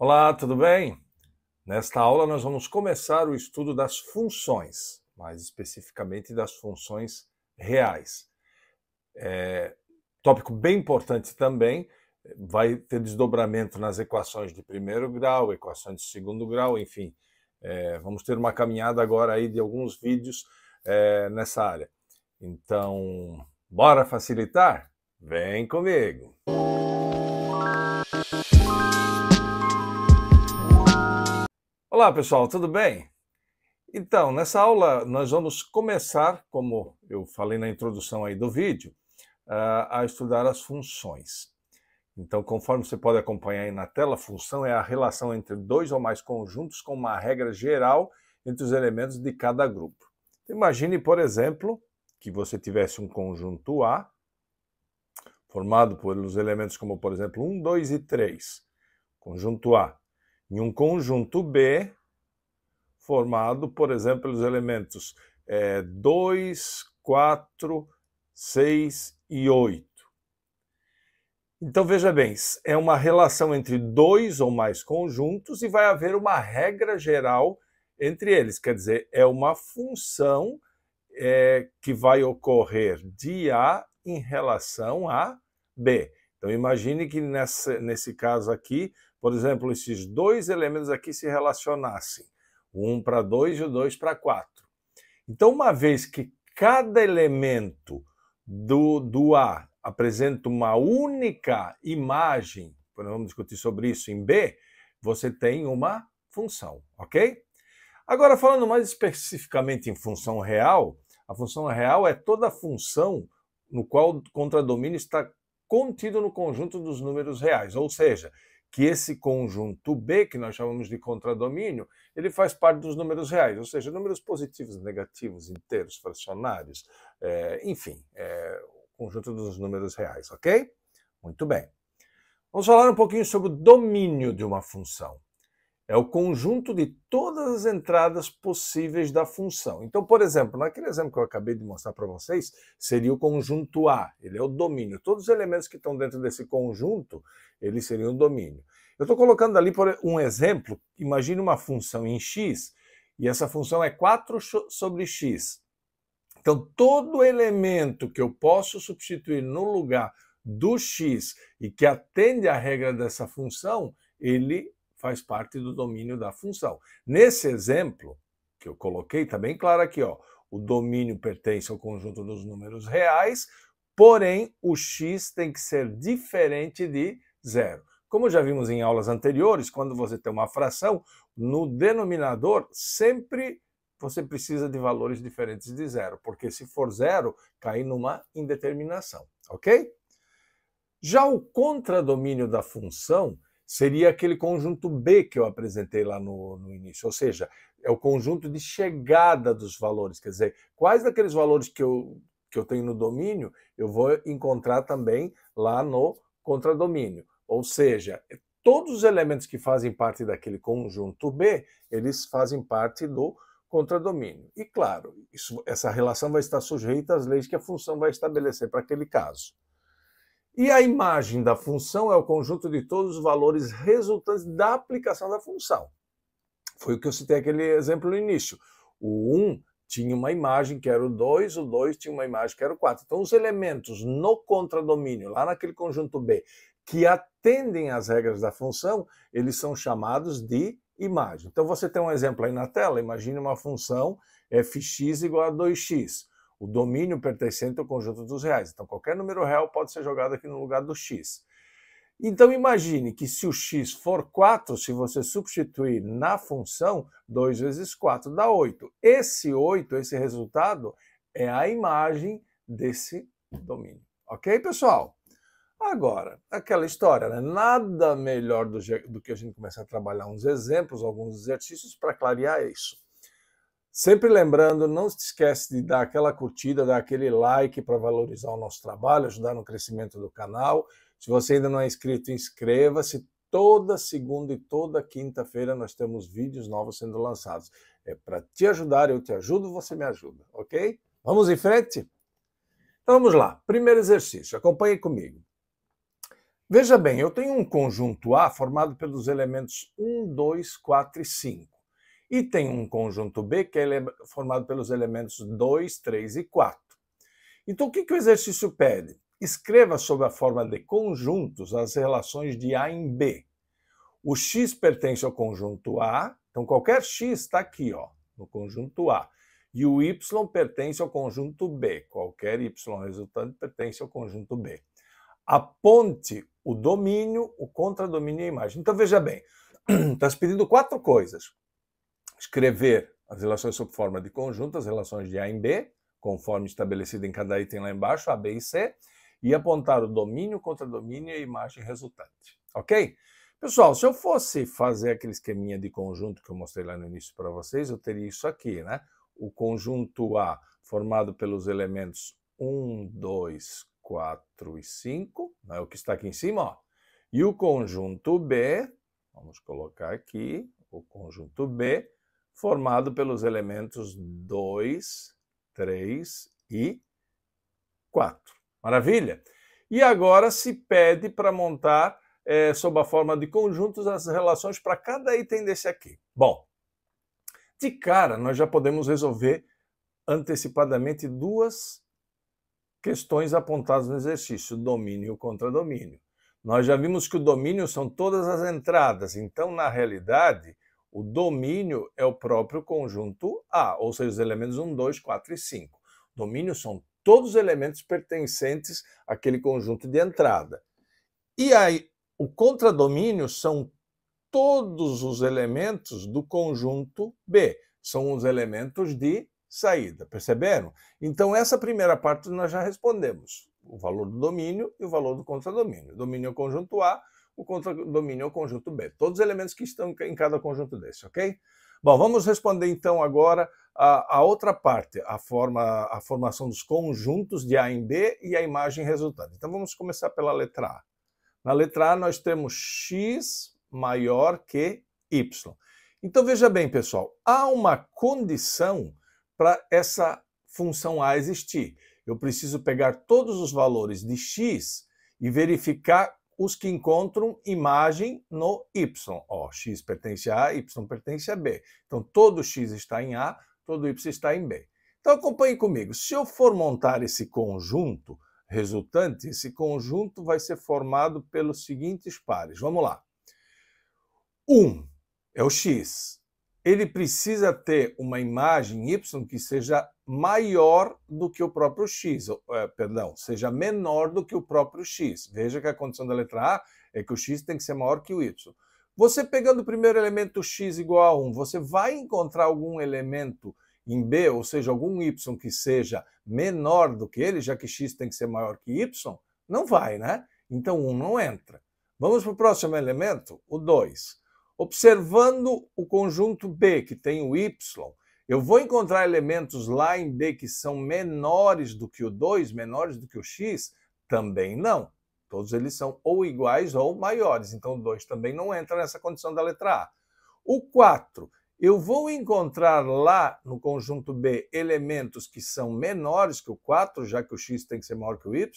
Olá, tudo bem? Nesta aula nós vamos começar o estudo das funções, mais especificamente das funções reais. Tópico bem importante também, vai ter desdobramento nas equações de primeiro grau, equações de segundo grau, enfim. Vamos ter uma caminhada agora aí de alguns vídeos nessa área. Então, bora facilitar? Vem comigo! Olá pessoal, tudo bem? Então, nessa aula nós vamos começar, como eu falei na introdução aí do vídeo, a estudar as funções. Então, conforme você pode acompanhar aí na tela, a função é a relação entre dois ou mais conjuntos com uma regra geral entre os elementos de cada grupo. Imagine, por exemplo, que você tivesse um conjunto A, formado pelos elementos como, por exemplo, 1, 2 e 3, conjunto A, e um conjunto B, formado, por exemplo, pelos elementos 2, 4, 6 e 8. Então, veja bem, é uma relação entre dois ou mais conjuntos e vai haver uma regra geral entre eles. Quer dizer, é uma função que vai ocorrer de A em relação a B. Então, imagine que nesse caso aqui, por exemplo, esses dois elementos aqui se relacionassem. O 1 para 2 e o 2 para 4. Então, uma vez que cada elemento do A apresenta uma única imagem, vamos discutir sobre isso em B, você tem uma função, ok? Agora, falando mais especificamente em função real, a função real é toda função no qual o contradomínio está contido no conjunto dos números reais, ou seja, que esse conjunto B, que nós chamamos de contradomínio, ele faz parte dos números reais, ou seja, números positivos, negativos, inteiros, fracionários, enfim, o conjunto dos números reais, ok? Muito bem. Vamos falar um pouquinho sobre o domínio de uma função. É o conjunto de todas as entradas possíveis da função. Então, por exemplo, naquele exemplo que eu acabei de mostrar para vocês, seria o conjunto A, ele é o domínio. Todos os elementos que estão dentro desse conjunto, eles seriam o domínio. Eu estou colocando ali por um exemplo, imagine uma função em x, e essa função é 4 sobre x. Então, todo elemento que eu posso substituir no lugar do x e que atende à regra dessa função, ele faz parte do domínio da função. Nesse exemplo que eu coloquei, está bem claro aqui, ó, o domínio pertence ao conjunto dos números reais, porém o x tem que ser diferente de zero. Como já vimos em aulas anteriores, quando você tem uma fração, no denominador sempre você precisa de valores diferentes de zero, porque se for zero, cai numa indeterminação, ok? Já o contradomínio da função seria aquele conjunto B que eu apresentei lá no início, ou seja, é o conjunto de chegada dos valores, quer dizer, quais daqueles valores que eu tenho no domínio, eu vou encontrar também lá no contradomínio. Ou seja, todos os elementos que fazem parte daquele conjunto B, eles fazem parte do contradomínio. E claro, essa relação vai estar sujeita às leis que a função vai estabelecer para aquele caso. E a imagem da função é o conjunto de todos os valores resultantes da aplicação da função. Foi o que eu citei aquele exemplo no início. O 1 tinha uma imagem que era o 2 tinha uma imagem que era o 4. Então, os elementos no contradomínio, lá naquele conjunto B, que atendem às regras da função, eles são chamados de imagem. Então, você tem um exemplo aí na tela, imagine uma função fx igual a 2x. O domínio pertencente ao conjunto dos reais. Então, qualquer número real pode ser jogado aqui no lugar do x. Então, imagine que se o x for 4, se você substituir na função, 2 vezes 4 dá 8. Esse 8, esse resultado, é a imagem desse domínio. Ok, pessoal? Agora, aquela história, né? Nada melhor do que a gente começar a trabalhar uns exemplos, alguns exercícios para clarear isso. Sempre lembrando, não se esquece de dar aquela curtida, dar aquele like para valorizar o nosso trabalho, ajudar no crescimento do canal. Se você ainda não é inscrito, inscreva-se. Toda segunda e toda quinta-feira nós temos vídeos novos sendo lançados. É para te ajudar, eu te ajudo, você me ajuda, ok? Vamos em frente? Então vamos lá. Primeiro exercício, acompanhe comigo. Veja bem, eu tenho um conjunto A formado pelos elementos 1, 2, 4 e 5. E tem um conjunto B que é formado pelos elementos 2, 3 e 4. Então, o que o exercício pede? Escreva sob a forma de conjuntos as relações de A em B. O X pertence ao conjunto A, então qualquer X está aqui, ó, no conjunto A. E o Y pertence ao conjunto B, qualquer Y resultante pertence ao conjunto B. Aponte o domínio, o contradomínio e a imagem. Então, veja bem, está se pedindo 4 coisas. Escrever as relações sob forma de conjunto, as relações de A em B, conforme estabelecido em cada item lá embaixo, A, B e C, e apontar o domínio, o contradomínio e a imagem resultante. Ok? Pessoal, se eu fosse fazer aquele esqueminha de conjunto que eu mostrei lá no início para vocês, eu teria isso aqui, né? O conjunto A formado pelos elementos 1, 2, 4 e 5, é o que está aqui em cima, ó. E o conjunto B, vamos colocar aqui, o conjunto B, formado pelos elementos 2, 3 e 4. Maravilha? E agora se pede para montar, sob a forma de conjuntos, as relações para cada item desse aqui. Bom, de cara, nós já podemos resolver antecipadamente 2 questões apontadas no exercício, domínio e o contradomínio. Nós já vimos que o domínio são todas as entradas, então, na realidade, o domínio é o próprio conjunto A, ou seja, os elementos 1, 2, 4 e 5. Domínio são todos os elementos pertencentes àquele conjunto de entrada. E aí, o contradomínio são todos os elementos do conjunto B, são os elementos de saída, perceberam? Então, essa primeira parte nós já respondemos. O valor do domínio e o valor do contradomínio. O domínio é o conjunto A, o contradomínio é o conjunto B. Todos os elementos que estão em cada conjunto desse, ok? Bom, vamos responder então agora a outra parte, a formação dos conjuntos de A em B e a imagem resultante. Então, vamos começar pela letra A. Na letra A, nós temos x maior que y. Então, veja bem, pessoal, há uma condição para essa função A existir. Eu preciso pegar todos os valores de x e verificar os que encontram imagem no y. Ó, x pertence a A, y pertence a B. Então, todo x está em A, todo y está em B. Então, acompanhe comigo. Se eu for montar esse conjunto resultante, esse conjunto vai ser formado pelos seguintes pares. Vamos lá. 1 é o x. Ele precisa ter uma imagem y que seja maior do que o próprio x, seja menor do que o próprio x. Veja que a condição da letra A é que o x tem que ser maior que o y. Você pegando o primeiro elemento x igual a 1, você vai encontrar algum elemento em B, ou seja, algum y que seja menor do que ele, já que x tem que ser maior que y? Não vai, né? Então 1 não entra. Vamos para o próximo elemento, o 2. Observando o conjunto B, que tem o y, eu vou encontrar elementos lá em B que são menores do que o 2, menores do que o x? Também não. Todos eles são ou iguais ou maiores, então o 2 também não entra nessa condição da letra A. O 4, eu vou encontrar lá no conjunto B elementos que são menores que o 4, já que o x tem que ser maior que o y?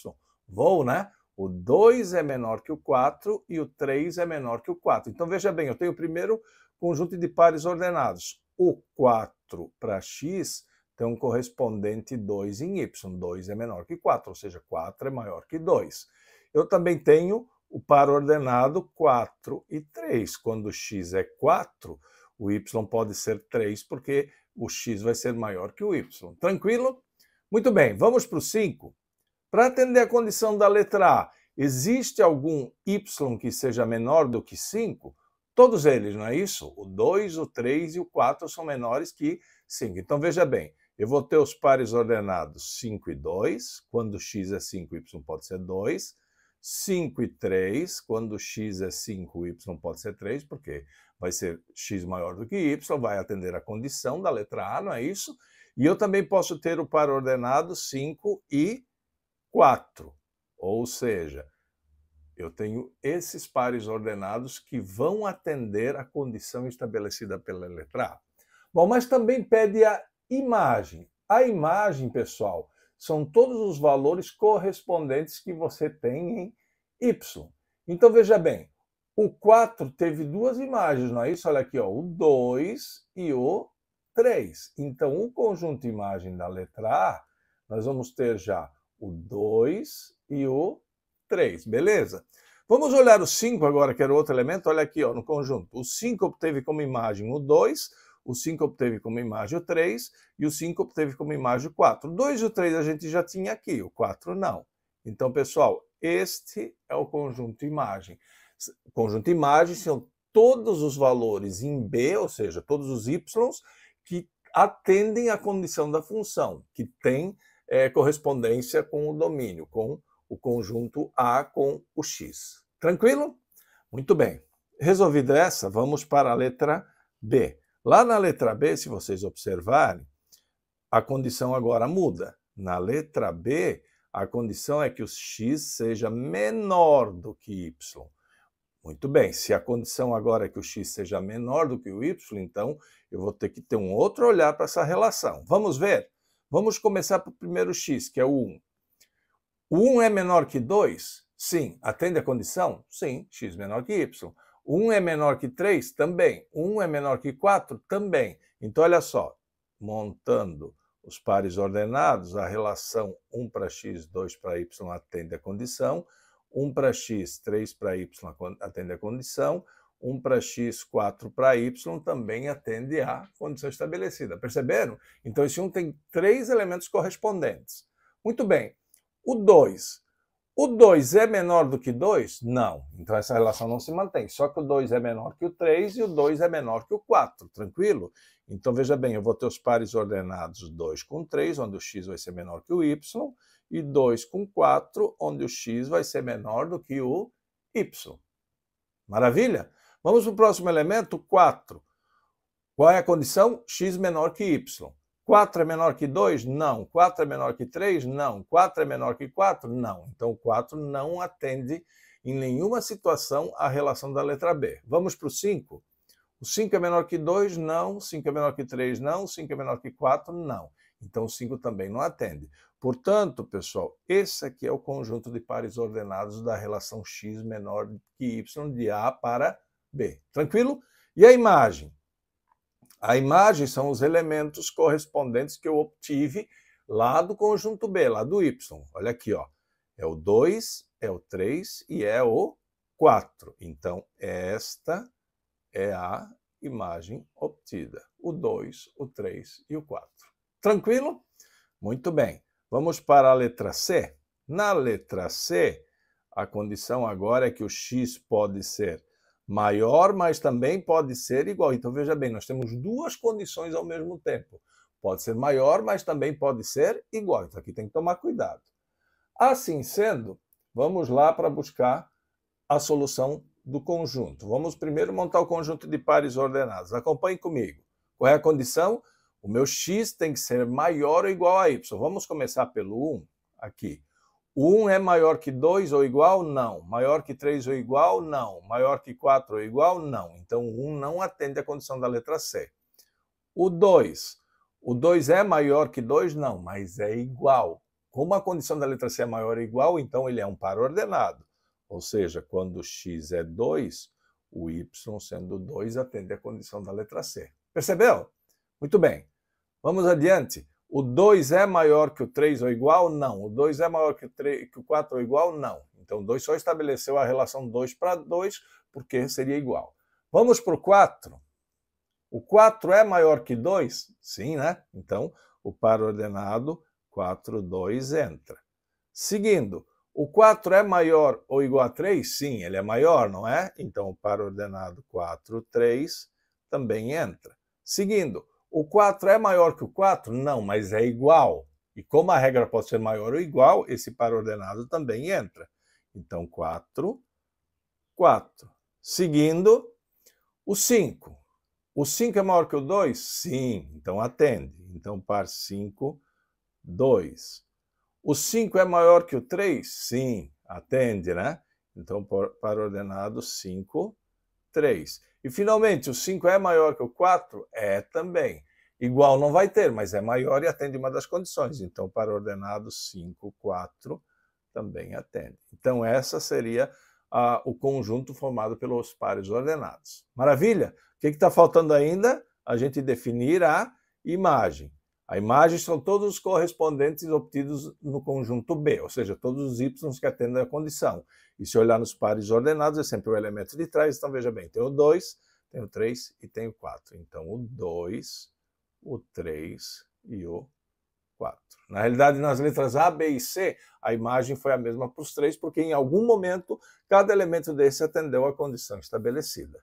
Vou, né? O 2 é menor que o 4 e o 3 é menor que o 4. Então, veja bem, eu tenho o primeiro conjunto de pares ordenados. O 4 para x tem um correspondente 2 em y. 2 é menor que 4, ou seja, 4 é maior que 2. Eu também tenho o par ordenado 4 e 3. Quando x é 4, o y pode ser 3, porque o x vai ser maior que o y. Tranquilo? Muito bem, vamos para o 5. Para atender a condição da letra A, existe algum y que seja menor do que 5? Todos eles, não é isso? O 2, o 3 e o 4 são menores que 5. Então, veja bem, eu vou ter os pares ordenados 5 e 2, quando x é 5, y pode ser 2. 5 e 3, quando x é 5, y pode ser 3, porque vai ser x maior do que y, vai atender a condição da letra A, não é isso? E eu também posso ter o par ordenado 5 e 4, ou seja, eu tenho esses pares ordenados que vão atender a condição estabelecida pela letra A. Bom, mas também pede a imagem. A imagem, pessoal, são todos os valores correspondentes que você tem em y. Então, veja bem, o 4 teve duas imagens, não é isso? Olha aqui, ó, o 2 e o 3. Então, o conjunto imagem da letra A, nós vamos ter já o 2 e o 3, beleza? Vamos olhar o 5 agora, que era outro elemento. Olha aqui, ó, no conjunto. O 5 obteve como imagem o 2, o 5 obteve como imagem o 3 e o 5 obteve como imagem o 4. O 2 e o 3 a gente já tinha aqui, o 4 não. Então, pessoal, este é o conjunto imagem. O conjunto imagem são todos os valores em B, ou seja, todos os y, que atendem à condição da função, que tem correspondência com o domínio, com o conjunto A com o X. Tranquilo? Muito bem. Resolvida essa, vamos para a letra B. Lá na letra B, se vocês observarem, a condição agora muda. Na letra B, a condição é que o x seja menor do que y. Muito bem, se a condição agora é que o x seja menor do que o y, então eu vou ter que ter um outro olhar para essa relação. Vamos ver? Vamos começar pelo primeiro x, que é o 1. O 1 é menor que 2? Sim. Atende a condição? Sim, x menor que y. O 1 é menor que 3? Também. O 1 é menor que 4? Também. Então, olha só, montando os pares ordenados, a relação 1 para x, 2 para y atende a condição, 1 para x, 3 para y atende a condição, 1 para x, 4 para y também atende à condição estabelecida. Perceberam? Então, esse 1 tem 3 elementos correspondentes. Muito bem. O 2. O 2 é menor do que 2? Não. Então, essa relação não se mantém. Só que o 2 é menor que o 3 e o 2 é menor que o 4. Tranquilo? Então, veja bem, eu vou ter os pares ordenados 2 com 3, onde o x vai ser menor que o y, e 2 com 4, onde o x vai ser menor do que o y. Maravilha? Vamos para o próximo elemento, 4. Qual é a condição? X menor que y. 4 é menor que 2? Não. 4 é menor que 3? Não. 4 é menor que 4? Não. Então, o 4 não atende em nenhuma situação à relação da letra B. Vamos para o 5. O 5 é menor que 2? Não. 5 é menor que 3? Não. 5 é menor que 4? Não. Então, o 5 também não atende. Portanto, pessoal, esse aqui é o conjunto de pares ordenados da relação x menor que y de A para B. Tranquilo? E a imagem? A imagem são os elementos correspondentes que eu obtive lá do conjunto B, lá do y. Olha aqui, ó. É o 2, é o 3 e é o 4. Então, esta é a imagem obtida. O 2, o 3 e o 4. Tranquilo? Muito bem. Vamos para a letra C. Na letra C, a condição agora é que o x pode ser maior, mas também pode ser igual. Então, veja bem, nós temos duas condições ao mesmo tempo. Pode ser maior, mas também pode ser igual. Então, aqui tem que tomar cuidado. Assim sendo, vamos lá para buscar a solução do conjunto. Vamos primeiro montar o conjunto de pares ordenados. Acompanhe comigo. Qual é a condição? O meu x tem que ser maior ou igual a y. Vamos começar pelo 1 aqui. O 1 é maior que 2 ou igual? Não. Maior que 3 ou igual? Não. Maior que 4 ou igual? Não. Então, o 1 não atende à condição da letra C. O 2. O 2 é maior que 2? Não, mas é igual. Como a condição da letra C é maior ou igual, então ele é um par ordenado. Ou seja, quando x é 2, o y sendo 2 atende à condição da letra C. Percebeu? Muito bem. Vamos adiante. O 2 é maior que o 3 ou igual? Não. O 2 é maior que o 4 ou igual? Não. Então, o 2 só estabeleceu a relação 2 para 2, porque seria igual. Vamos para o 4. O 4 é maior que 2? Sim, né? Então, o par ordenado 4, 2 entra. Seguindo, o 4 é maior ou igual a 3? Sim, ele é maior, não é? Então, o par ordenado 4, 3 também entra. Seguindo, o 4 é maior que o 4? Não, mas é igual. E como a regra pode ser maior ou igual, esse par ordenado também entra. Então, 4, 4. Seguindo, o 5. O 5 é maior que o 2? Sim, então atende. Então, par 5, 2. O 5 é maior que o 3? Sim, atende, né? Então, par ordenado 5, 3. E, finalmente, o 5 é maior que o 4? É também. Igual não vai ter, mas é maior e atende uma das condições. Então, par ordenado 5, 4 também atende. Então, essa seria o conjunto formado pelos pares ordenados. Maravilha? O que está faltando ainda? A gente definir a imagem. A imagem são todos os correspondentes obtidos no conjunto B, ou seja, todos os y que atendem à condição. E se olhar nos pares ordenados, é sempre o elemento de trás. Então, veja bem, tem o 2, tem o 3 e tem o 4. Então, o 2, o 3 e o 4. Na realidade, nas letras A, B e C, a imagem foi a mesma para os três, porque em algum momento, cada elemento desse atendeu à condição estabelecida.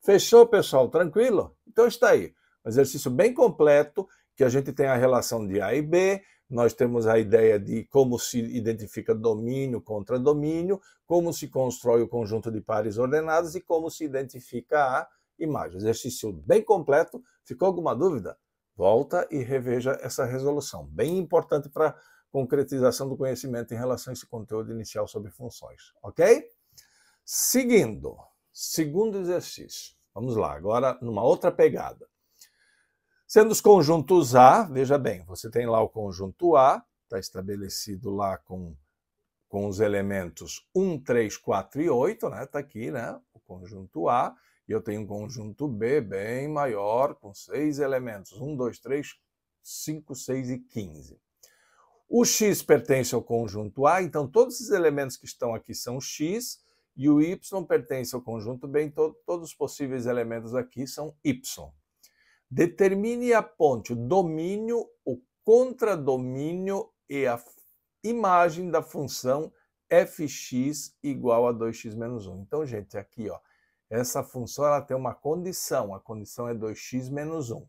Fechou, pessoal? Tranquilo? Então está aí. Um exercício bem completo, que a gente tem a relação de A e B, nós temos a ideia de como se identifica domínio contra domínio, como se constrói o conjunto de pares ordenados e como se identifica a imagem. Exercício bem completo. Ficou alguma dúvida? Volta e reveja essa resolução. Bem importante para a concretização do conhecimento em relação a esse conteúdo inicial sobre funções. Ok? Seguindo. Segundo exercício. Vamos lá, agora numa outra pegada. Sendo os conjuntos A, veja bem, você tem lá o conjunto A, está estabelecido lá com os elementos 1, 3, 4 e 8, né? Está aqui, né? O conjunto A. E eu tenho um conjunto B bem maior, com 6 elementos. 1, 2, 3, 5, 6 e 15. O X pertence ao conjunto A, então todos esses elementos que estão aqui são X, e o Y pertence ao conjunto B, então todos os possíveis elementos aqui são Y. Determine e aponte o domínio, o contradomínio e a imagem da função fx igual a 2x menos 1. Então, gente, aqui, ó, essa função ela tem uma condição, a condição é 2x menos 1.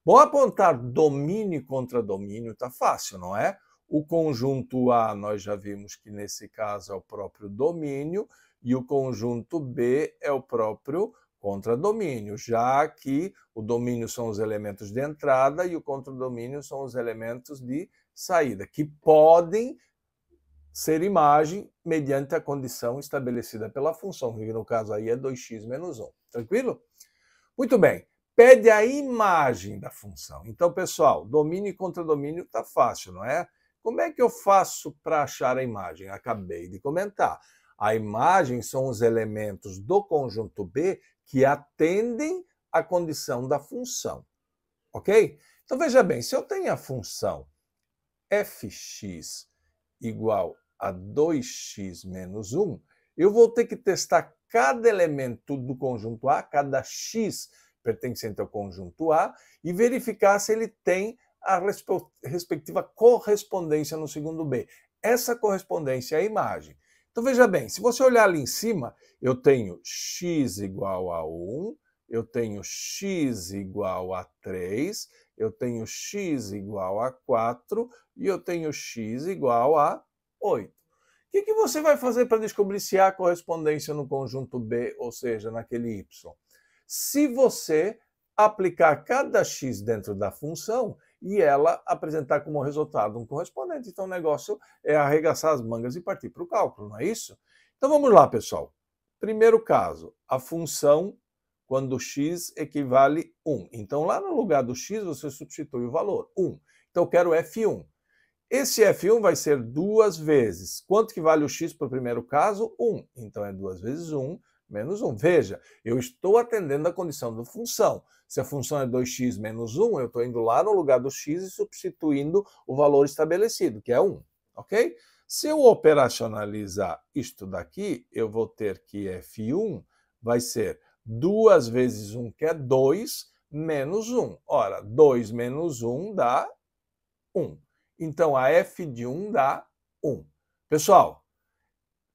Bom, apontar domínio e contradomínio está fácil, não é? O conjunto A, nós já vimos que nesse caso é o próprio domínio, e o conjunto B é o próprio contradomínio, já que o domínio são os elementos de entrada e o contradomínio são os elementos de saída, que podem ser imagem mediante a condição estabelecida pela função, que no caso aí é 2x menos 1. Tranquilo? Muito bem. Pede a imagem da função. Então, pessoal, domínio e contradomínio está fácil, não é? Como é que eu faço para achar a imagem? Acabei de comentar. A imagem são os elementos do conjunto B que atendem à condição da função. Ok? Então, veja bem, se eu tenho a função fx igual a 2x menos 1, eu vou ter que testar cada elemento do conjunto A, cada x pertencente ao conjunto A, e verificar se ele tem a respectiva correspondência no segundo B. Essa correspondência é a imagem. Então, veja bem, se você olhar ali em cima, eu tenho x igual a 1, eu tenho x igual a 3, eu tenho x igual a 4 e eu tenho x igual a 8. O que você vai fazer para descobrir se há correspondência no conjunto B, ou seja, naquele y? Se você aplicar cada x dentro da função e ela apresentar como resultado um correspondente. Então o negócio é arregaçar as mangas e partir para o cálculo, não é isso? Então vamos lá, pessoal. Primeiro caso, a função quando x equivale 1. Então lá no lugar do x você substitui o valor 1. Então eu quero f1. Esse f1 vai ser 2 vezes. Quanto que vale o x para o primeiro caso? 1. Então é 2 vezes 1 menos 1. Veja, eu estou atendendo a condição da função. Se a função é 2x menos 1, eu estou indo lá no lugar do x e substituindo o valor estabelecido, que é 1. Ok? Se eu operacionalizar isto daqui, eu vou ter que f1 vai ser 2 vezes 1, que é 2, menos 1. Ora, 2 menos 1 dá 1. Então, a f de 1 dá 1. Pessoal,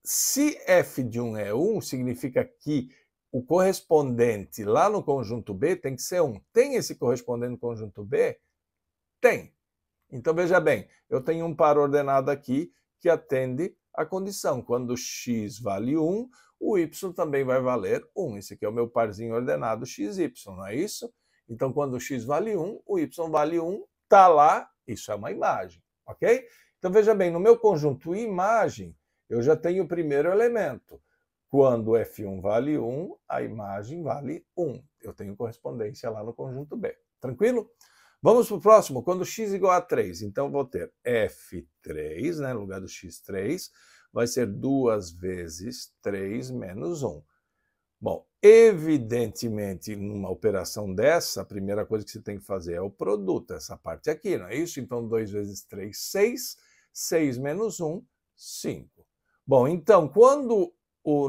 se f de 1 é 1, significa que o correspondente lá no conjunto B tem que ser 1. Tem esse correspondente no conjunto B? Tem. Então, veja bem, eu tenho um par ordenado aqui que atende a condição. Quando x vale 1, o y também vai valer 1. Esse aqui é o meu parzinho ordenado xy, não é isso? Então, quando x vale 1, o y vale 1, está lá, isso é uma imagem, ok? Então, veja bem, no meu conjunto imagem, eu já tenho o primeiro elemento. Quando f1 vale 1, a imagem vale 1. Eu tenho correspondência lá no conjunto B. Tranquilo? Vamos para o próximo. Quando x igual a 3, então vou ter f3, né, no lugar do x3, vai ser 2 vezes 3 menos 1. Bom, evidentemente, numa operação dessa, a primeira coisa que você tem que fazer é o produto, essa parte aqui, não é isso? Então, 2 vezes 3, 6. 6 menos 1, 5. Bom, então, quando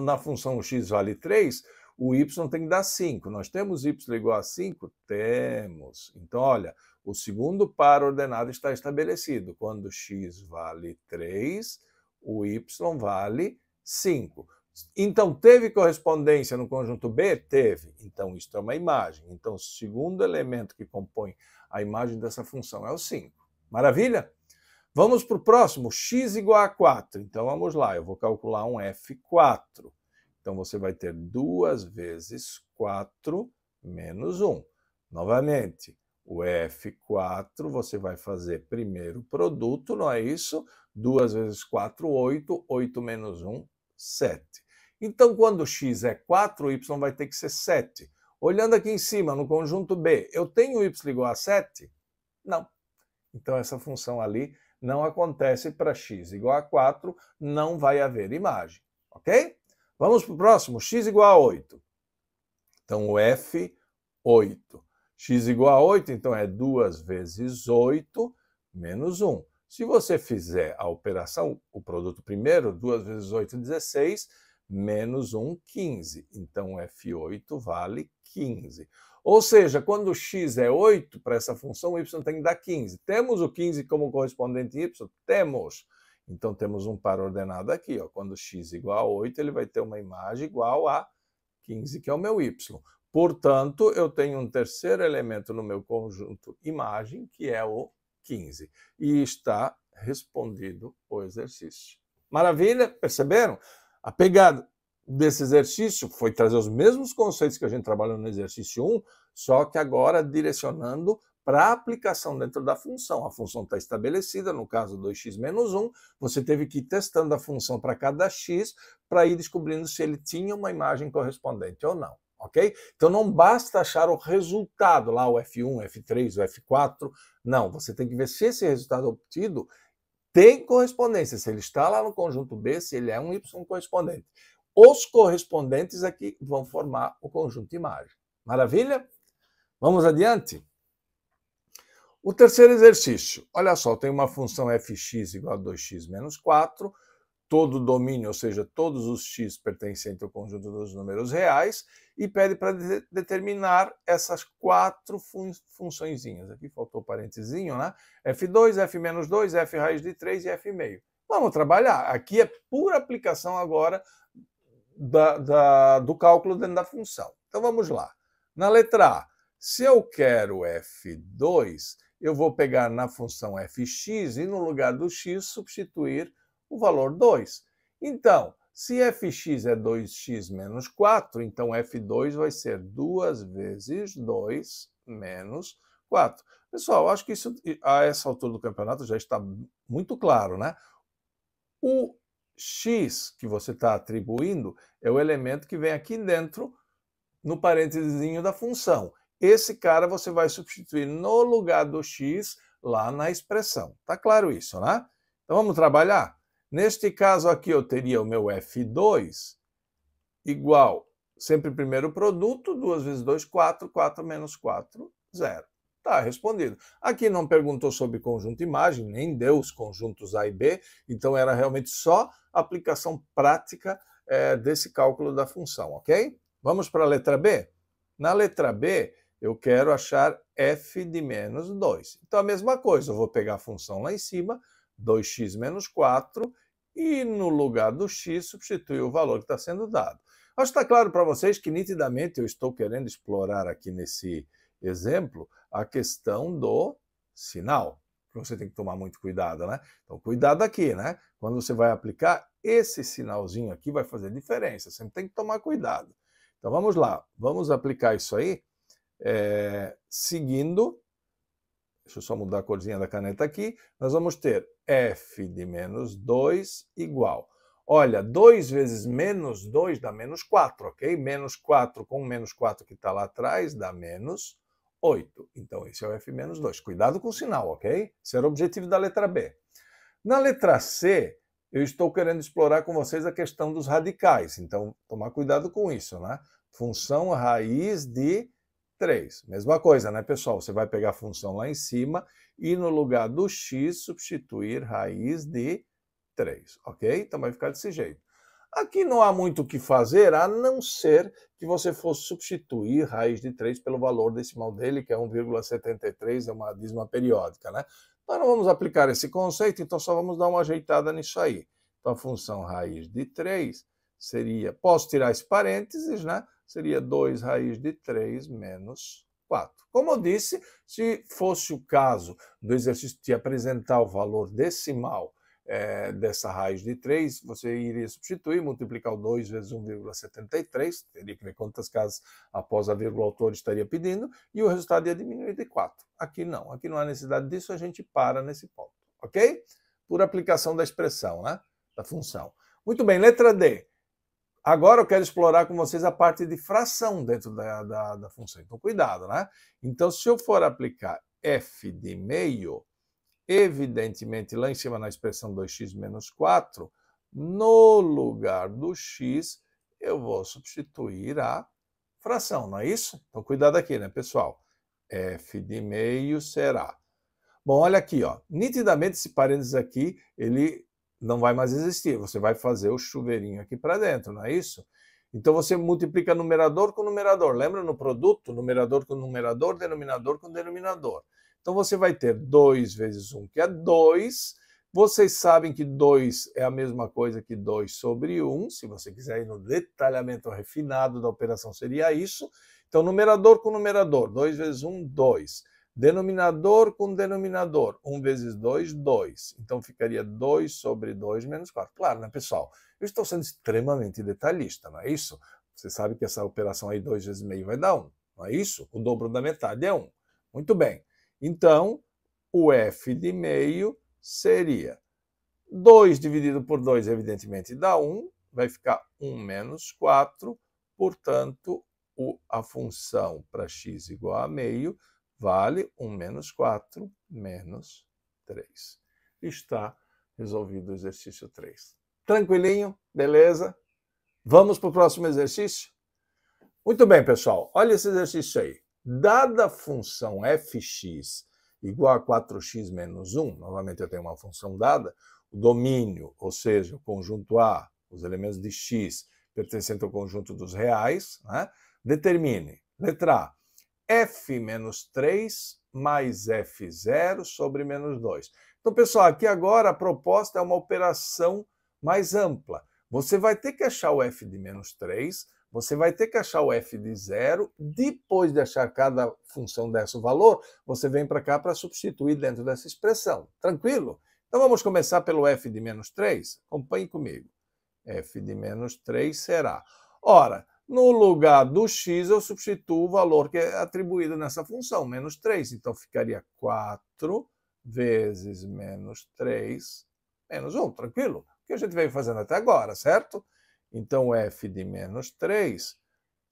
na função x vale 3, o y tem que dar 5. Nós temos y igual a 5? Temos. Então, olha, o segundo par ordenado está estabelecido. Quando x vale 3, o y vale 5. Então, teve correspondência no conjunto B? Teve. Então, isto é uma imagem. Então, o segundo elemento que compõe a imagem dessa função é o 5. Maravilha? Vamos para o próximo, x igual a 4. Então, vamos lá, eu vou calcular um F4. Então, você vai ter 2 vezes 4 menos 1. Novamente, o F4, você vai fazer primeiro o produto, não é isso? 2 vezes 4, 8. 8 menos 1, 7. Então, quando x é 4, o y vai ter que ser 7. Olhando aqui em cima, no conjunto B, eu tenho y igual a 7? Não. Então, essa função ali não acontece para x igual a 4, não vai haver imagem, ok? Vamos para o próximo, x igual a 8. Então, o F8. X igual a 8, então é 2 vezes 8 menos 1. Se você fizer a operação, o produto primeiro, 2 vezes 8, 16, menos 1, 15. Então, F8 vale 15. Ou seja, quando x é 8, para essa função, o y tem que dar 15. Temos o 15 como correspondente em y? Temos. Então, temos um par ordenado aqui. Ó. Quando x igual a 8, ele vai ter uma imagem igual a 15, que é o meu y. Portanto, eu tenho um terceiro elemento no meu conjunto imagem, que é o 15. E está respondido o exercício. Maravilha? Perceberam? A pegada desse exercício foi trazer os mesmos conceitos que a gente trabalhou no exercício 1, só que agora direcionando para a aplicação dentro da função. A função está estabelecida, no caso 2x menos 1, você teve que ir testando a função para cada x para ir descobrindo se ele tinha uma imagem correspondente ou não, ok? Então não basta achar o resultado, lá o F1, F3, o F4, não, você tem que ver se esse resultado obtido tem correspondência, se ele está lá no conjunto B, se ele é um y correspondente. Os correspondentes aqui vão formar o conjunto imagem. Maravilha? Vamos adiante? O terceiro exercício. Olha só, tem uma função fx igual a 2x menos 4, todo domínio, ou seja, todos os x pertencentes ao conjunto dos números reais, e pede para determinar essas 4 funçõezinhas. Aqui faltou o parentezinho, né? f2, f menos 2, f raiz de 3 e f meio. Vamos trabalhar. Aqui é pura aplicação agora do cálculo dentro da função. Então vamos lá. Na letra A, se eu quero f2, eu vou pegar na função fx e no lugar do x substituir o valor 2. Então, se fx é 2x menos 4, então f2 vai ser 2 vezes 2 menos 4. Pessoal, acho que isso a essa altura do campeonato já está muito claro, né? O x que você está atribuindo é o elemento que vem aqui dentro no parênteses da função. Esse cara você vai substituir no lugar do x lá na expressão. Tá claro isso, né? Então vamos trabalhar? Neste caso aqui eu teria o meu f2 igual, sempre primeiro produto, 2 vezes 2, 4, 4 menos 4, 0. Tá respondido. Aqui não perguntou sobre conjunto imagem, nem deu os conjuntos A e B, então era realmente só aplicação prática desse cálculo da função, ok? Vamos para a letra B? Na letra B, eu quero achar f de menos 2. Então a mesma coisa, eu vou pegar a função lá em cima, 2x menos 4, e no lugar do x substituir o valor que está sendo dado. Acho que está claro para vocês que nitidamente eu estou querendo explorar aqui nesse exemplo a questão do sinal. Você tem que tomar muito cuidado, né? Então cuidado aqui, né? Quando você vai aplicar, esse sinalzinho aqui vai fazer diferença, sempre tem que tomar cuidado. Então vamos lá, vamos aplicar isso aí seguindo. Deixa eu só mudar a corzinha da caneta aqui. Nós vamos ter f de menos 2 igual. Olha, 2 vezes menos 2 dá menos 4, ok? Menos 4 com menos 4 que está lá atrás dá menos 8. Então, esse é o f menos 2. Cuidado com o sinal, ok? Esse era o objetivo da letra B. Na letra C, eu estou querendo explorar com vocês a questão dos radicais, então tomar cuidado com isso, né? Função raiz de 3. Mesma coisa, né, pessoal? Você vai pegar a função lá em cima e no lugar do x substituir raiz de 3, ok? Então vai ficar desse jeito. Aqui não há muito o que fazer, a não ser que você fosse substituir raiz de 3 pelo valor decimal dele, que é 1,73, é uma dízima periódica, né? Nós não vamos aplicar esse conceito, então só vamos dar uma ajeitada nisso aí. Então a função raiz de 3 seria, posso tirar esse parênteses, né? Seria 2 raiz de 3 menos 4. Como eu disse, se fosse o caso do exercício de apresentar o valor decimal dessa raiz de 3, você iria substituir, multiplicar o 2 vezes 1,73, teria que ver quantas casas após a vírgula o autor estaria pedindo, e o resultado ia diminuir de 4. Aqui não há necessidade disso, a gente para nesse ponto, ok? Por aplicação da expressão, né? Da função. Muito bem, letra D. Agora eu quero explorar com vocês a parte de fração dentro da função. Então, cuidado, né? Então, se eu for aplicar f de meio, evidentemente, lá em cima na expressão 2x menos 4, no lugar do x, eu vou substituir a fração, não é isso? Então, cuidado aqui, né, pessoal? F de meio será... Bom, olha aqui, ó. Nitidamente, esse parênteses aqui, ele não vai mais existir. Você vai fazer o chuveirinho aqui para dentro, não é isso? Então, você multiplica numerador com numerador. Lembra no produto? Numerador com numerador, denominador com denominador. Então, você vai ter 2 vezes 1, que é 2. Vocês sabem que 2 é a mesma coisa que 2 sobre 1. Se você quiser ir no detalhamento refinado da operação, seria isso. Então, numerador com numerador. 2 vezes 1, 2. Denominador com denominador. 1 vezes 2, 2. Então, ficaria 2 sobre 2 menos 4. Claro, né, pessoal? Eu estou sendo extremamente detalhista, não é isso? Você sabe que essa operação aí, 2 vezes meio, vai dar 1. Não é isso? O dobro da metade é 1. Muito bem. Então, o f de meio seria 2 dividido por 2, evidentemente, dá 1. Vai ficar 1 menos 4. Portanto, a função para x igual a meio vale 1 menos 4 menos 3. Está resolvido o exercício 3. Tranquilinho? Beleza? Vamos para o próximo exercício? Muito bem, pessoal. Olha esse exercício aí. Dada a função fx igual a 4x menos 1, novamente eu tenho uma função dada, o domínio, ou seja, o conjunto A, os elementos de x pertencentes ao conjunto dos reais, né? Determine, letra A, f menos 3 mais f0 sobre menos 2. Então, pessoal, aqui agora a proposta é uma operação mais ampla. Você vai ter que achar o f de menos 3, você vai ter que achar o f de 0, depois de achar cada função dessa o valor, você vem para cá para substituir dentro dessa expressão. Tranquilo? Então vamos começar pelo f de menos 3? Acompanhe comigo. F de menos 3 será... Ora, no lugar do x, eu substituo o valor que é atribuído nessa função, menos 3. Então ficaria 4 vezes menos 3 menos 1. Tranquilo? O que a gente veio fazendo até agora, certo? Então, f de menos 3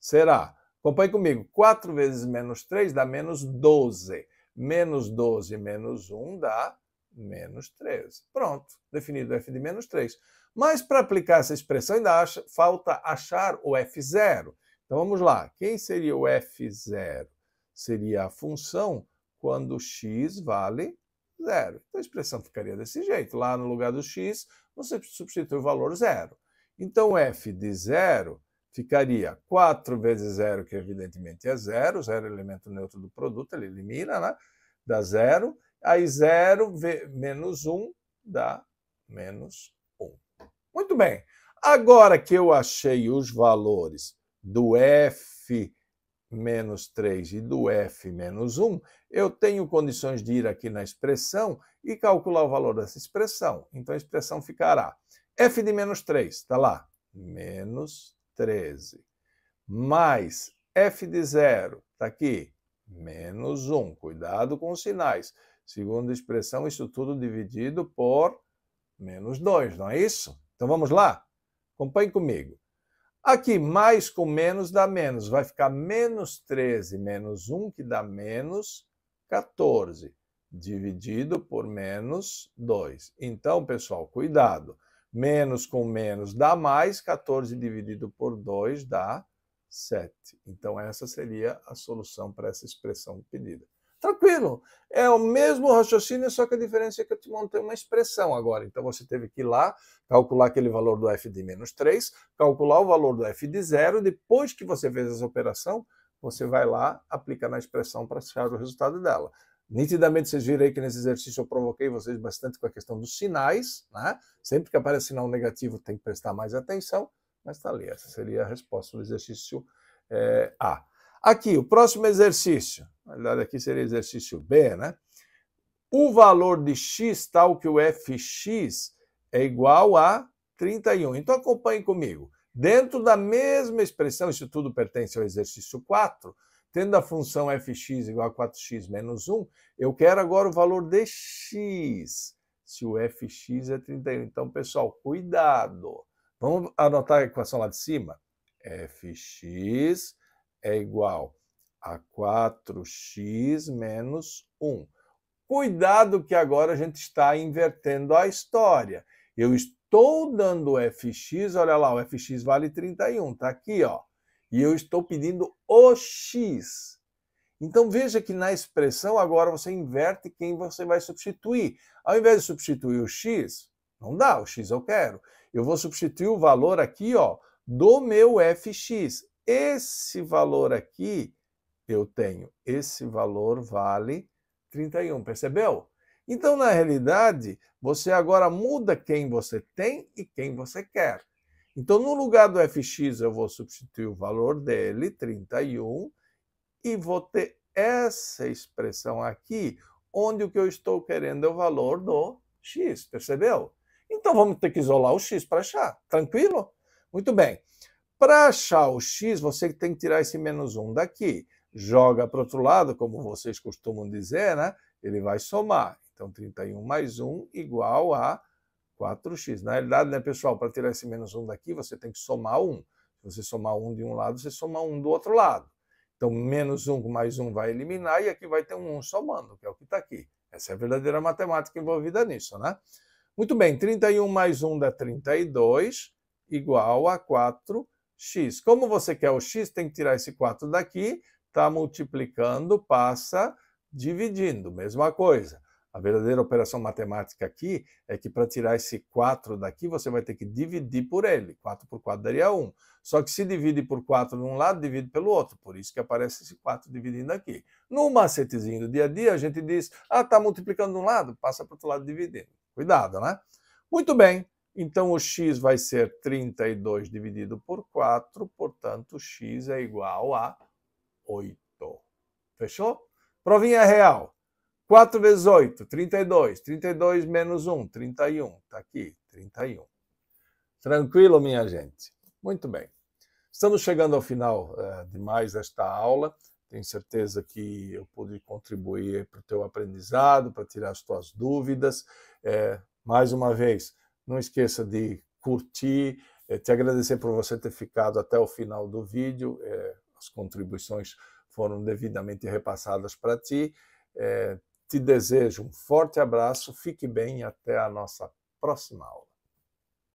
será, acompanhe comigo, 4 vezes menos 3 dá menos 12. Menos 12 menos 1 dá menos 13. Pronto, definido f de menos 3. Mas para aplicar essa expressão ainda falta achar o f0. Então vamos lá, quem seria o f0? Seria a função quando x vale 0. Então a expressão ficaria desse jeito. Lá no lugar do x, você substitui o valor 0. Então, f de 0 ficaria 4 vezes 0, que evidentemente é 0, 0 é elemento neutro do produto, ele elimina, né? Dá 0. Aí 0 menos 1 dá menos 1. Muito bem. Agora que eu achei os valores do f menos 3 e do f menos 1, eu tenho condições de ir aqui na expressão e calcular o valor dessa expressão. Então, a expressão ficará f de menos 3, está lá, menos 13, mais f de 0, está aqui, menos 1. Cuidado com os sinais. Segunda expressão, isso tudo dividido por menos 2, não é isso? Então vamos lá? Acompanhe comigo. Aqui, mais com menos dá menos. Vai ficar menos 13 menos 1, que dá menos 14, dividido por menos 2. Então, pessoal, cuidado. menos com menos dá mais, 14 dividido por 2 dá 7. Então, essa seria a solução para essa expressão pedida. Tranquilo, é o mesmo raciocínio, só que a diferença é que eu te montei uma expressão agora. Então, você teve que ir lá, calcular aquele valor do f de menos 3, calcular o valor do f de 0, depois que você fez essa operação, você vai lá, aplica na expressão para achar o resultado dela. Nitidamente, vocês viram aí que nesse exercício eu provoquei vocês bastante com a questão dos sinais, né? Sempre que aparece sinal negativo tem que prestar mais atenção, mas está ali, essa seria a resposta do exercício A. Aqui, o próximo exercício, na verdade aqui seria exercício B, né? O valor de x tal que o fx é igual a 31. Então acompanhe comigo. Dentro da mesma expressão, isso tudo pertence ao exercício 4, tendo a função fx igual a 4x menos 1, eu quero agora o valor de x, se o fx é 31. Então, pessoal, cuidado. Vamos anotar a equação lá de cima. Fx é igual a 4x menos 1. Cuidado que agora a gente está invertendo a história. Eu estou dando fx, olha lá, o fx vale 31, está aqui, ó. E eu estou pedindo o x. Então veja que na expressão agora você inverte quem você vai substituir. Ao invés de substituir o x, não dá, o x eu quero. Eu vou substituir o valor aqui, ó, do meu fx. Esse valor aqui eu tenho, esse valor vale 31, percebeu? Então, na realidade, você agora muda quem você tem e quem você quer. Então, no lugar do fx, eu vou substituir o valor dele, 31, e vou ter essa expressão aqui, onde o que eu estou querendo é o valor do x, percebeu? Então, vamos ter que isolar o x para achar, tranquilo? Muito bem. Para achar o x, você tem que tirar esse menos 1 daqui. Joga para o outro lado, como vocês costumam dizer, né? Ele vai somar. Então, 31 mais 1 igual a 4x. Na realidade, né, pessoal, para tirar esse menos 1 daqui, você tem que somar 1. Se você somar 1 de um lado, você soma 1 do outro lado. Então, menos 1 com mais 1 vai eliminar, e aqui vai ter um 1 somando, que é o que está aqui. Essa é a verdadeira matemática envolvida nisso, né? Muito bem, 31 mais 1 dá 32, igual a 4x. Como você quer o x, tem que tirar esse 4 daqui, está multiplicando, passa dividindo, mesma coisa. A verdadeira operação matemática aqui é que para tirar esse 4 daqui, você vai ter que dividir por ele. 4 por 4 daria 1. Só que se divide por 4 num lado, divide pelo outro. Por isso que aparece esse 4 dividindo aqui. No macetezinho do dia a dia, a gente diz, está multiplicando de um lado, passa para o outro lado dividindo. Cuidado, né? Muito bem. Então, o x vai ser 32 dividido por 4, portanto, x é igual a 8. Fechou? Provinha real. 4 vezes 8, 32. 32 menos 1, 31. Está aqui, 31. Tranquilo, minha gente? Muito bem. Estamos chegando ao final de mais esta aula. Tenho certeza que eu pude contribuir para o teu aprendizado, para tirar as tuas dúvidas. Mais uma vez, não esqueça de curtir, te agradecer por você ter ficado até o final do vídeo. As contribuições foram devidamente repassadas para ti. Te desejo um forte abraço, fique bem e até a nossa próxima aula.